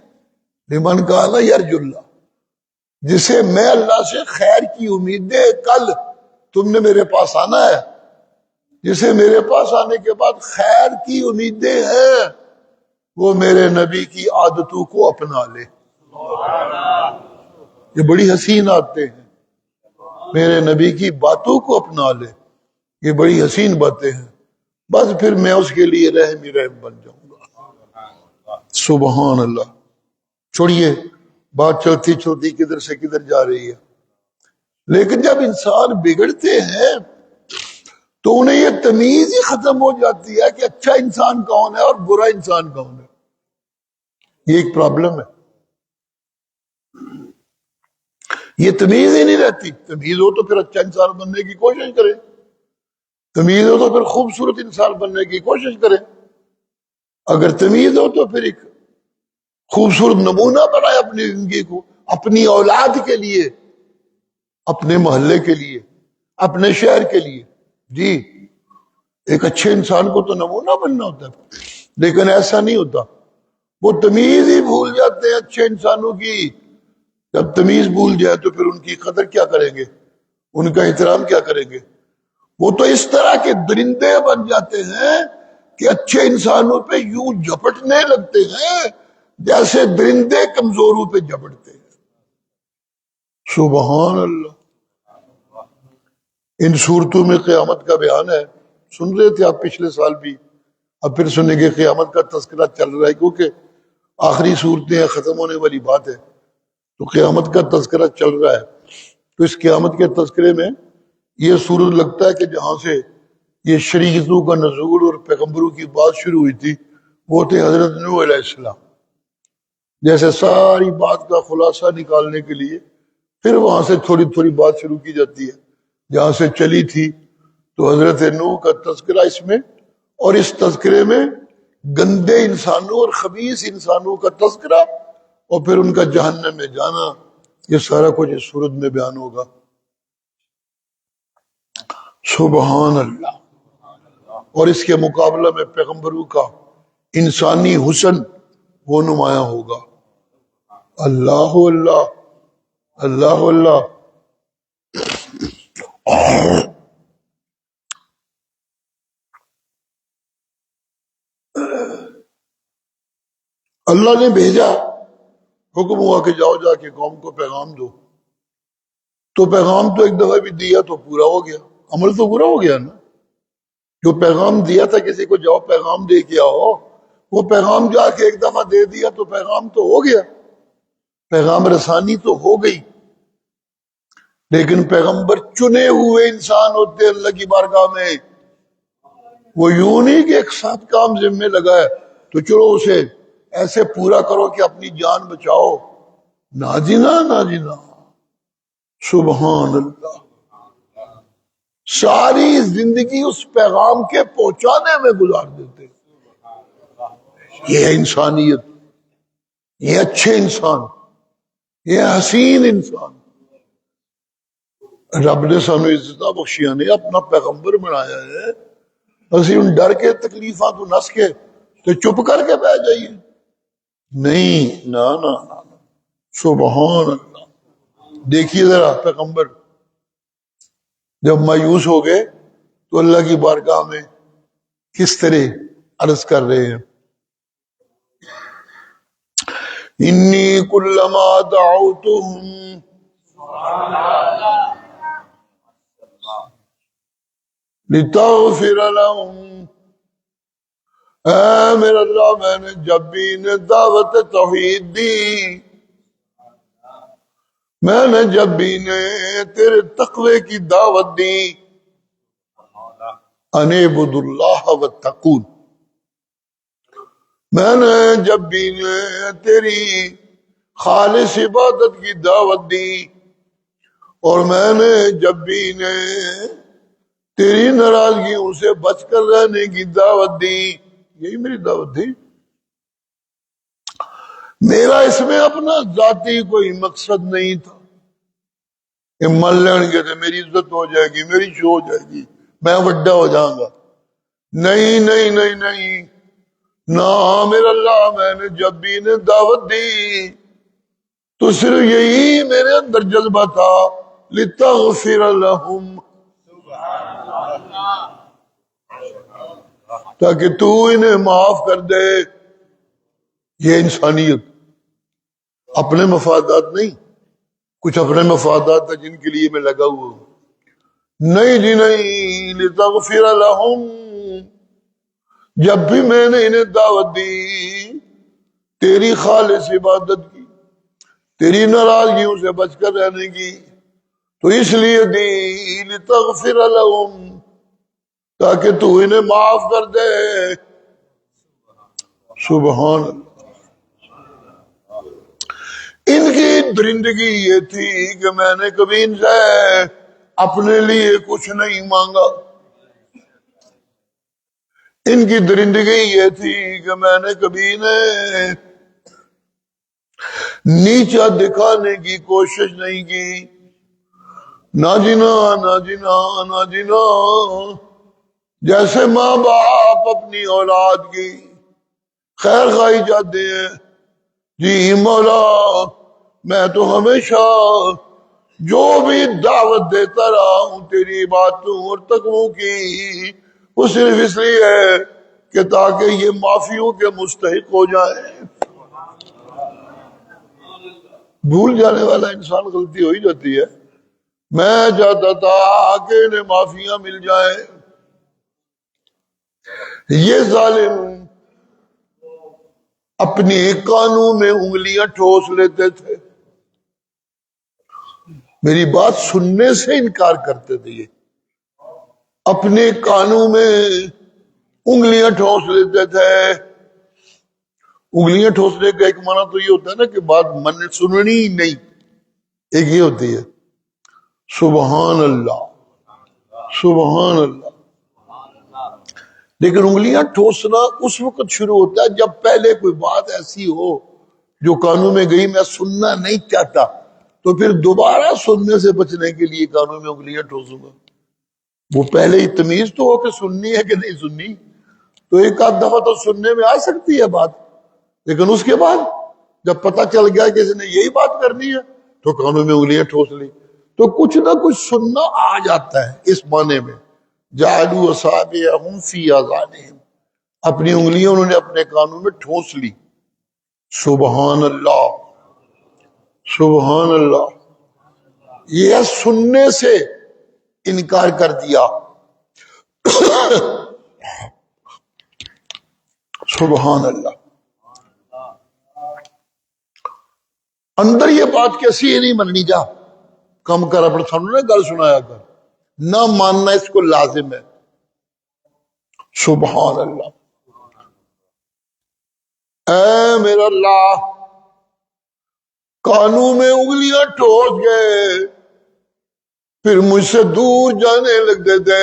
لمن کان یرجو اللہ، جسے میں اللہ سے خیر کی امیدیں، کل تم نے میرے پاس آنا ہے، جسے میرے پاس آنے کے بعد خیر کی امیدیں ہیں وہ میرے نبی کی عادتوں کو اپنا لے. یہ بڑی حسین عادتیں ہیں. میرے نبی کی باتوں کو اپنا لے، یہ بڑی حسین باتیں ہیں. بس پھر میں اس کے لیے رحم ہی رحم بن جاؤں گا. سبحان اللہ. چھوڑیے بات چلتی چلتی کدھر سے کدھر جا رہی ہے. لیکن جب انسان بگڑتے ہیں تو انہیں یہ تمیز ہی ختم ہو جاتی ہے کہ اچھا انسان کون ہے اور برا انسان کون ہے. یہ ایک پرابلم ہے. یہ تمیز ہی نہیں رہتی. تمیز ہو تو پھر اچھا انسان بننے کی کوشش کرے، تمیز ہو تو پھر خوبصورت انسان بننے کی کوشش کرے. اگر تمیز ہو تو پھر ایک خوبصورت نمونہ بنائے اپنی زندگی کو، اپنی اولاد کے لیے اپنے محلے کے لیے، اپنے شہر کے لیے. جی ایک اچھے انسان کو تو نمونہ بننا ہوتا ہے، لیکن ایسا نہیں ہوتا. وہ تمیز ہی بھول جاتے ہیں اچھے انسانوں کی. جب تمیز بھول جائے تو پھر ان کی قدر کیا کریں گے، ان کا احترام کیا کریں گے؟ وہ تو اس طرح کے درندے بن جاتے ہیں کہ اچھے انسانوں پہ یوں جھپٹنے لگتے ہیں جیسے درندے کمزوروں پہ جھپٹتے ہیں. سبحان اللہ. ان صورتوں میں قیامت کا بیان ہے. سن رہے تھے آپ پچھلے سال بھی، اب پھر سنیں گے. قیامت کا تذکرہ چل رہا ہے کیونکہ آخری صورتیں ختم ہونے والی بات ہے، تو قیامت کا تذکرہ چل رہا ہے. تو اس قیامت کے تذکرے میں یہ صورت لگتا ہے کہ جہاں سے یہ شریعتوں کا نزول اور پیغمبروں کی بات شروع ہوئی تھی وہ تھے حضرت نوح علیہ السلام. جیسے ساری بات کا خلاصہ نکالنے کے لیے پھر وہاں سے تھوڑی تھوڑی بات شروع کی جاتی ہے جہاں سے چلی تھی. تو حضرت نوح کا تذکرہ اس میں، اور اس تذکرے میں گندے انسانوں اور خبیث انسانوں کا تذکرہ، اور پھر ان کا جہنم میں جانا، یہ سارا کچھ اس صورت میں بیان ہوگا. سبحان اللہ. اور اس کے مقابلہ میں پیغمبروں کا انسانی حسن وہ نمایاں ہوگا. اللہ اللہ اللہ اللہ. اللہ نے بھیجا، حکم ہوا کہ جاؤ جا کے قوم کو پیغام دو. تو پیغام تو ایک دفعہ بھی دیا تو پورا ہو گیا، عمل تو پورا ہو گیا نا. جو پیغام دیا تھا کسی کو جاؤ پیغام دے کے آؤ، وہ پیغام جا کے ایک دفعہ دے دیا تو پیغام تو ہو گیا، پیغام رسانی تو ہو گئی. لیکن پیغمبر چنے ہوئے انسان ہوتے ہیں اللہ کی بارگاہ میں. وہ یوں نہیں کہ ایک ساتھ کام ذمہ لگا ہے تو چلو اسے ایسے پورا کرو کہ اپنی جان بچاؤ. ناجینا ناجینا. سبحان اللہ. ساری زندگی اس پیغام کے پہنچانے میں گزار دیتے. یہ انسانیت، یہ اچھے انسان، یہ حسین انسان. رب نے سانو عزت بخشیاں نے اپنا پیغمبر بنایا ہے. اسی ان ڈر کے تکلیفاں تو نس کے تو چپ کر کے بیٹھ جائیے. نہیں، نا نا نا. سبحان اللہ. دیکھیے ذرا پیغمبر جب مایوس ہو گئے تو اللہ کی بارگاہ میں کس طرح عرض کر رہے ہیں. انی کلما دعوتہم لتغفر لہم، اے میرا اللہ میں نے جب بھی انہیں دعوت توحید دی، میں نے جب بھی انہیں تیرے تقوی کی دعوت دی، ان اعبدوا اللہ واتقون، میں نے جب بھی انہیں تیری خالص عبادت کی دعوت دی، اور میں نے جب بھی انہیں تیری ناراضگیوں سے بچ کر رہنے کی دعوت دی. یہی میری دعوت تھی. میرا اس میں اپنا ذاتی کوئی مقصد نہیں تھا کہ من لین گے تو میری عزت ہو جائے گی، میری شو ہو جائے گی، میں وڈا ہو جاؤں گا. نہیں نہیں نہیں نہیں، نہ میرا اللہ میں نے جب بھی انہیں دعوت دی تو صرف یہی میرے اندر جذبہ تھا، لتغفر لہم، تاکہ تو انہیں معاف کر دے. یہ انسانیت، اپنے مفادات نہیں. کچھ اپنے مفادات ہیں جن کے لیے میں لگا ہوا ہوں. نہیں جی نہیں، لتغفر لہم، جب بھی میں نے انہیں دعوت دی تیری خالص عبادت کی، تیری ناراضگیوں سے بچ کر رہنے کی، تو اس لیے دی لتغفر لہم، تاکہ تو انہیں معاف کر دے. سبحان اللہ. ان کی درندگی یہ تھی کہ میں نے کبھی ان سے اپنے لیے کچھ نہیں مانگا. ان کی درندگی یہ تھی کہ میں نے کبھی انہیں نیچا دکھانے کی کوشش نہیں کی. نہ جنا نہ جنا نہ جنا، جیسے ماں باپ اپنی اولاد کی خیر خواہی چاہتے ہیں، جی مولا میں تو ہمیشہ جو بھی دعوت دیتا رہا ہوں تیری باتوں اور تقووں کی، وہ صرف اس لیے ہے کہ تاکہ یہ معافیوں کے مستحق ہو جائیں۔ بھول جانے والا انسان غلطی ہو ہی جاتی ہے۔ میں چاہتا تھا کہ انہیں معافیاں مل جائیں۔ یہ ظالم اپنے کانوں میں انگلیاں ٹھوس لیتے تھے، میری بات سننے سے انکار کرتے تھے، یہ اپنے کانوں میں انگلیاں ٹھوس لیتے تھے۔ انگلیاں ٹھوسنے کا ایک معنی تو یہ ہوتا ہے نا کہ بات من سننی ہی نہیں، ایک یہ ہوتی ہے سبحان اللہ سبحان اللہ۔ لیکن انگلیاں ٹھوسنا اس وقت شروع ہوتا ہے جب پہلے کوئی بات ایسی ہو جو کانوں میں گئی، میں سننا نہیں چاہتا، تو پھر دوبارہ سننے سے بچنے کے لیے کانوں میں انگلیاں ٹھوسوں گا۔ وہ پہلے ہی تمیز تو ہو کہ سننی ہے کہ نہیں سننی، تو ایک آدھ دفعہ تو سننے میں آ سکتی ہے بات، لیکن اس کے بعد جب پتہ چل گیا کہ اس نے یہی بات کرنی ہے تو کانوں میں انگلیاں ٹھوس لی، تو کچھ نہ کچھ سننا آ جاتا ہے۔ اس معنی میں جعلوا اصابعهم فی اذانہم، اپنی انگلیاں انہوں نے اپنے کانوں میں ٹھوس لی۔ سبحان اللہ سبحان اللہ، یہ سننے سے انکار کر دیا۔ سبحان اللہ، اندر یہ بات کیسی ہے نہیں مننی، جا کم کر اپنے سامنے گل سنایا کر، نہ ماننا اس کو لازم ہے۔ سبحان اللہ، اے میرا اللہ، کانوں میں انگلیاں ٹھوس گئے، پھر مجھ سے دور جانے لگ دیتے،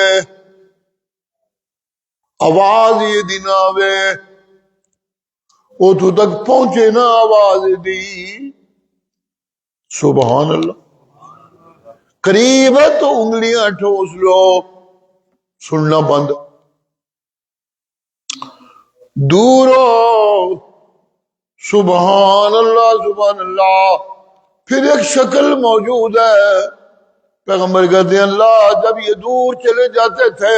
آواز یہ دن آوے وہ تو تک پہنچے نہ آواز دی۔ سبحان اللہ، قریب ہے تو انگلیاں ٹھوس لو، سننا بند، دور ہو۔ سبحان اللہ سبحان اللہ، پھر ایک شکل موجود ہے۔ پیغمبر کہتے ہیں اللہ جب یہ دور چلے جاتے تھے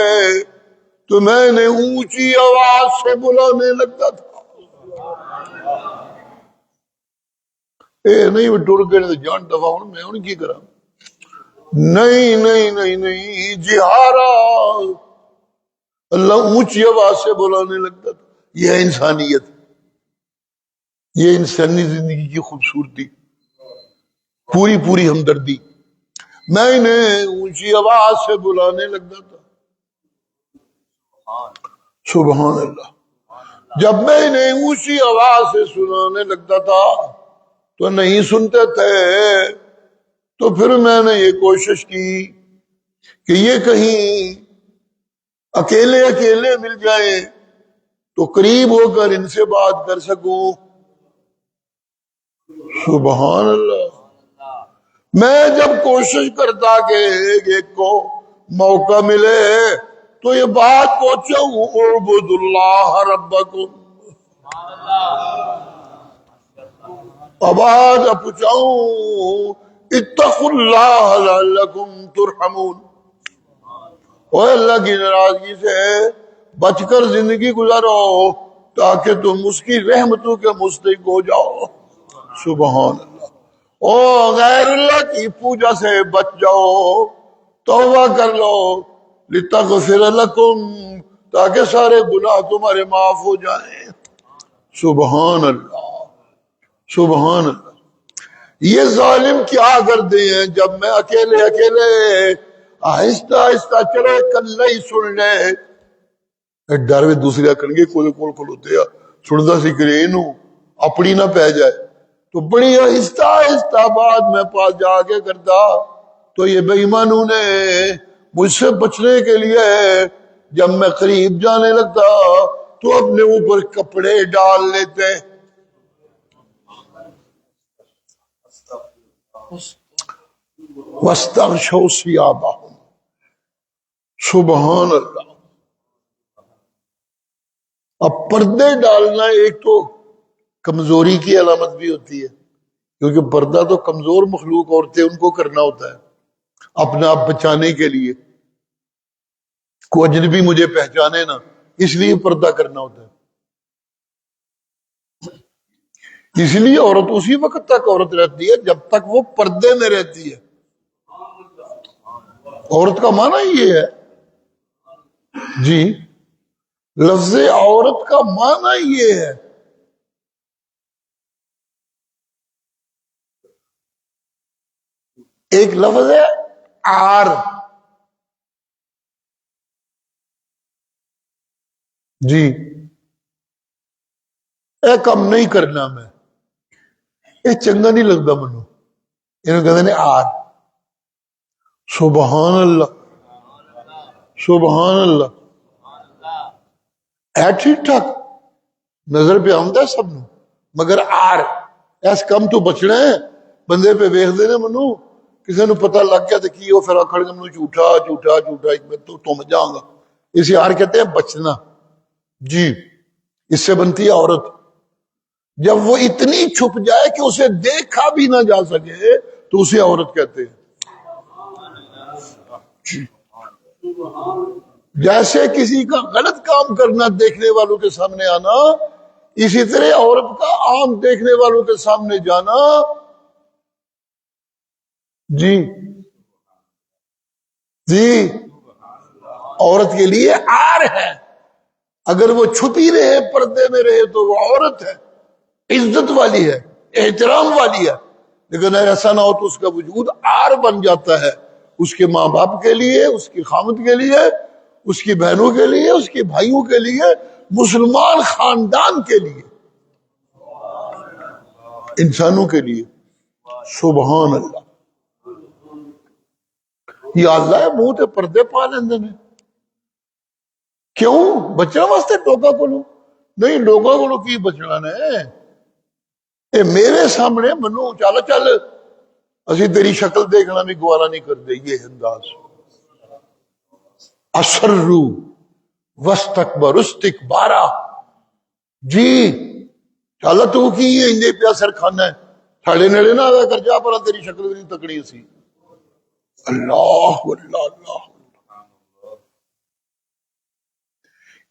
تو میں نے اونچی آواز سے بلانے لگتا تھا، اے نہیں وہ ٹر گئے جان دفاع ہوں میں انہیں کی کرا، نہیں نہیں نہیں نہیں، جہارا اللہ اونچی آواز سے بلانے لگتا تھا۔ یہ ہے انسانیت، یہ انسانی زندگی کی خوبصورتی، پوری پوری ہمدردی۔ میں انہیں اونچی آواز سے بلانے لگتا تھا۔ سبحان اللہ، جب میں انہیں اونچی آواز سے سنانے لگتا تھا تو نہیں سنتے تھے، تو پھر میں نے یہ کوشش کی کہ یہ کہیں اکیلے اکیلے مل جائیں تو قریب ہو کر ان سے بات کر سکوں۔ سبحان اللہ، میں جب کوشش کرتا کہ ایک کو موقع ملے تو یہ بات پہنچاؤں اعبد اللہ ربکم، آواز پہنچاؤں اتقوا اللہ لعلکم ترحمون، اور اللہ کی ناراضگی سے بچ کر زندگی گزارو تاکہ تم اس کی رحمتوں کے مستحق ہو جاؤ۔ سبحان اللہ، او غیر اللہ کی پوجا سے بچ جاؤ، توبہ کر لو، لتغفر لکم، تاکہ سارے گناہ تمہارے معاف ہو جائیں۔ سبحان اللہ سبحان اللہ، یہ ظالم کیا کرتے ہیں جب میں اکیلے اکیلے آہستہ آہستہ چلے کلے ہی سن لے، ڈر میں دوسرے آکھن گے کول کول کھلوتے سنتا سی کرے انہوں اپنی نہ پہ جائے، تو بڑی آہستہ آہستہ بعد میں پاس جا کے کرتا، تو یہ بے ایمانوں نے مجھ سے بچنے کے لیے جب میں قریب جانے لگتا تو اپنے اوپر کپڑے ڈال لیتے۔ واستغشوا ثيابهم. سبحان اللہ. اب پردے ڈالنا ایک تو کمزوری کی علامت بھی ہوتی ہے، کیونکہ پردہ تو کمزور مخلوق عورتیں ان کو کرنا ہوتا ہے اپنا آپ بچانے کے لیے. کوئی اجنبی مجھے پہچانے نا، اس لیے پردہ کرنا ہوتا ہے. اس لیے عورت اسی وقت تک عورت رہتی ہے جب تک وہ پردے میں رہتی ہے. عورت کا معنی یہ ہے جی، لفظ عورت کا معنی یہ ہے ایک لفظ ہے آر. جی اے کم نہیں کرنا میں، یہ چنگا نہیں لگتا منو، انہوں کہتے ہیں آر. سبحان اللہ، سبحان اللہ. اے ٹھیک ٹھاک نظر پہ آمدہ ہے سب نو، مگر آر ایس کم تو بچنا ہے. بندے پہ ویخ دینے منو، کسی نے پتہ لگ گیا تو کی وہ پھر آکھڑ گے منو جھوٹا جھوٹا جھوٹا، ایک میں تو تم جاؤں گا. اسے آر کہتے ہیں بچنا. جی اس سے بنتی ہے عورت. جب وہ اتنی چھپ جائے کہ اسے دیکھا بھی نہ جا سکے تو اسے عورت کہتے ہیں. جیسے کسی کا غلط کام کرنا دیکھنے والوں کے سامنے آنا، اسی طرح عورت کا عام دیکھنے والوں کے سامنے جانا جی جی عورت کے لیے آر ہے. اگر وہ چھپی رہے پردے میں رہے تو وہ عورت ہے، عزت والی ہے، احترام والی ہے. لیکن ایسا نہ ہو تو اس کا وجود آر بن جاتا ہے، اس کے ماں باپ کے لیے، اس کی خامد کے لیے، اس کی بہنوں کے لیے، اس کے بھائیوں کے لیے، مسلمان خاندان کے لیے، انسانوں کے لیے. سبحان اللہ. یہ اللہ ہے منہ تے پردے پا لیندے نے. کیوں؟ بچنا واسطے لوگوں کو نہیں، لوگوں کو کی بچنا نے. اے میرے سامنے منو چل چل اسی تیری شکل دیکھنا بھی گوارا نہیں کر دے. یہ انداز اسرو وستکبر استکبارا. جی چل تو کی انجے پیا سر کھانا ہے، ساڑے نیڑے نہ آگا کر جا پر تیری شکل بھی نہیں تکڑی سی. اللہ اللہ اللہ.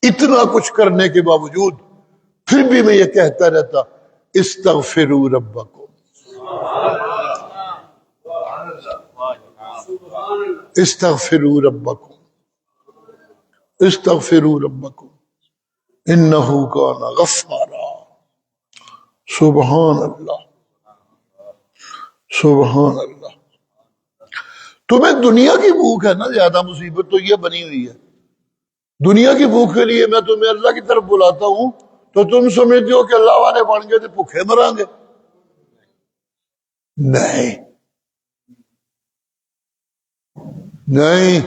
اتنا کچھ کرنے کے باوجود پھر بھی میں یہ کہتا رہتا استغفروا ربکم، استغفروا ربکم، استغفروا ربکم انہ کان غفارا. سبحان اللہ، سبحان اللہ. تمہیں دنیا کی بھوک ہے نا زیادہ، مصیبت تو یہ بنی ہوئی ہے. دنیا کی بھوک کے لیے میں تمہیں اللہ کی طرف بلاتا ہوں تو تم سمجھتے ہو کہ اللہ والے بن گئے تو بھوکے مریں گے. نہیں نہیں،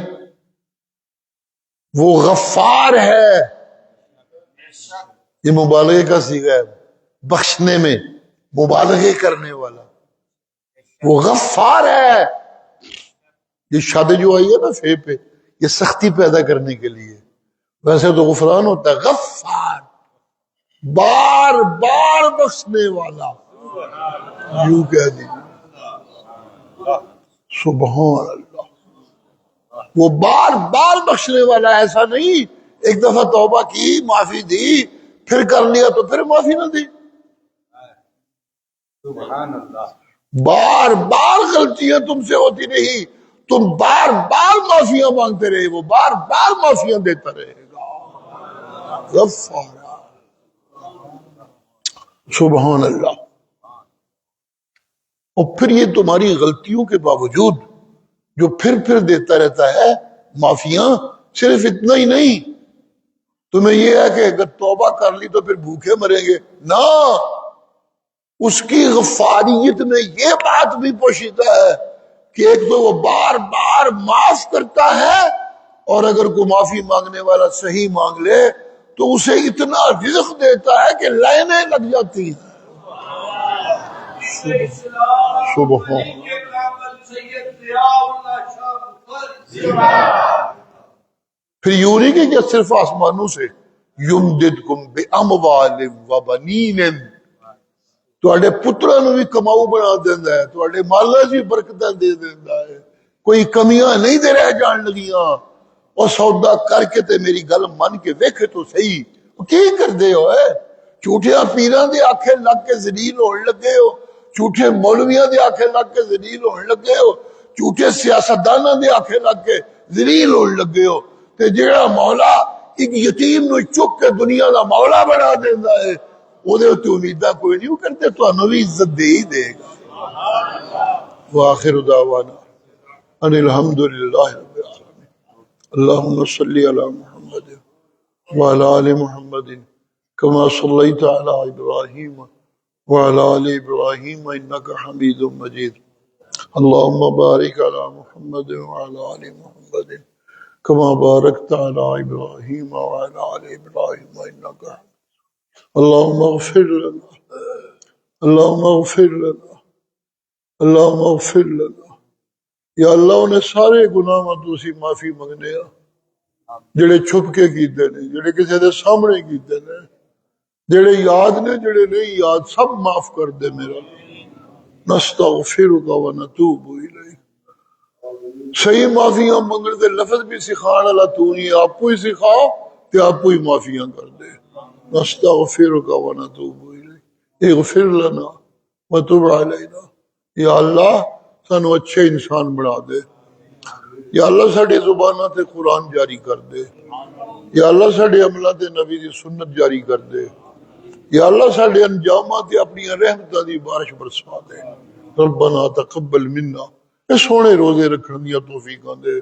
وہ غفار ہے. یہ مبالغے کا صیغہ ہے، بخشنے میں مبالغے کرنے والا. وہ غفار ہے. یہ شاد جو آئی ہے نا فے پہ، یہ سختی پیدا کرنے کے لیے. ویسے تو غفران ہوتا ہے، غفار بار بار بخشنے والا. یوں کہہ دیجیے سبحان اللہ. وہ بار بار بخشنے والا. ایسا نہیں ایک دفعہ توبہ کی، معافی دی، پھر کر لیا تو پھر معافی نہ دی. سبحان اللہ. بار بار غلطیاں تم سے ہوتی رہی، تم بار بار معافیاں مانگتے رہے، وہ بار بار معافیاں دیتا رہے گا. غفارا. سبحان اللہ. اور پھر یہ تمہاری غلطیوں کے باوجود جو پھر دیتا رہتا ہے معافیاں. صرف اتنا ہی نہیں، تمہیں یہ ہے کہ اگر توبہ کر لی تو پھر بھوکے مریں گے. نہ، اس کی غفاریت میں یہ بات بھی پوشیدہ ہے کہ ایک تو وہ بار بار معاف کرتا ہے، اور اگر کوئی معافی مانگنے والا صحیح مانگ لے تو اسے اتنا رزق دیتا ہے کہ لائنیں لگ جاتی ہیں. سبحان پھر یوں نہیں کہ صرف آسمانوں سے یمددکم باموال و بنین، تواڈے پتراں نوں بھی کماؤ بنا دیندا ہے، تواڈے مالاں وچ بھی برکتاں دے دیندا ہے، کوئی کمیاں نہیں دے رہ جان لگیاں۔ اور سودا کر کے تے میری گل من کے ویکھے تو صحیح، کی کردے ہو جھوٹیاں پیراں دے آکھے لگ کے ذلیل ہون لگے ہو، جھوٹے مولویاں دے آکھے لگ کے ذلیل ہون لگے ہو، جھوٹے سیاستداناں دے آکھے لگ کے ذلیل ہون لگے ہو، تے جیڑا مولا ایک یتیم نو چک کے دنیا دا مولا بنا دیندا ہے، او دے تے امیداں کوئی نہیں کرتے، تانوں بھی عزت دے ہی دے گا۔ وآخر دعوانا ان الحمدللہ رب العالمین۔ اللہم صلی علی محمد وعلی آل محمد كما صليت على إبراهيم وعلى آل إبراهيم إنك حميد مجيد۔ اللهم بارك على محمد وعلى آل محمد كما باركت على إبراهيم وعلى آل إبراهيم إنك حميد۔ اللهم اغفر لنا، اللهم اغفر لنا، اللهم اغفر لنا۔ یا اللہ انہیں سارے گناہ تو اسی معافی منگنے ہیں جڑے چھپ کے کیتے نے، جڑے کسی دے سامنے کیتے نے، جڑے یاد نے جڑے نہیں یاد، سب معاف کر دے میرا۔ نستغفرک و نتوب الیک۔ صحیح معافیاں منگنے دے لفظ بھی سکھان والا تو نہیں، آپ کو ہی سکھا تے آپ کو ہی معافیاں کر دے۔ نستغفرک و نتوب الیک، اغفر لنا وتب علینا۔ یا اللہ سانو اچھے انسان بنا دے، یا اللہ ساڈے زباناں تے قرآن جاری کر دے، یا اللہ ساڈے عملاں تے نبی دی سنت جاری کر دے، یا اللہ ساڈے انجامات تے اپنی رحمتاں دی بارش برسا دے۔ ربنا تقبل منا، اس سونے روزے رکھن دیا توفیقاں دے،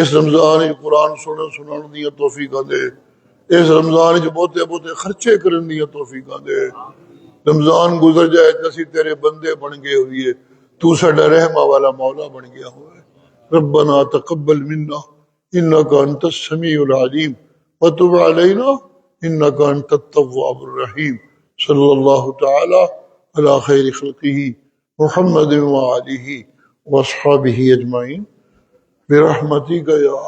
اس رمضان وچ قرآن سنن دیا توفیقاں دے، اس رمضان وچ بہتے بہتے خرچے کرن دیا توفیقاں دے۔ رمضان گزر جائے تے اسی تیرے بندے بن گئے ہوئے، تو ساڈا رحمہ والا مولا بن گیا ہوئے۔ ربنا تقبل منا انك انت السميع العليم وتب علينا انك انت التواب الرحيم۔ صلی اللہ تعالی على خیر خلقه محمد وآلہ واصحابہ اجمعین برحمتک یا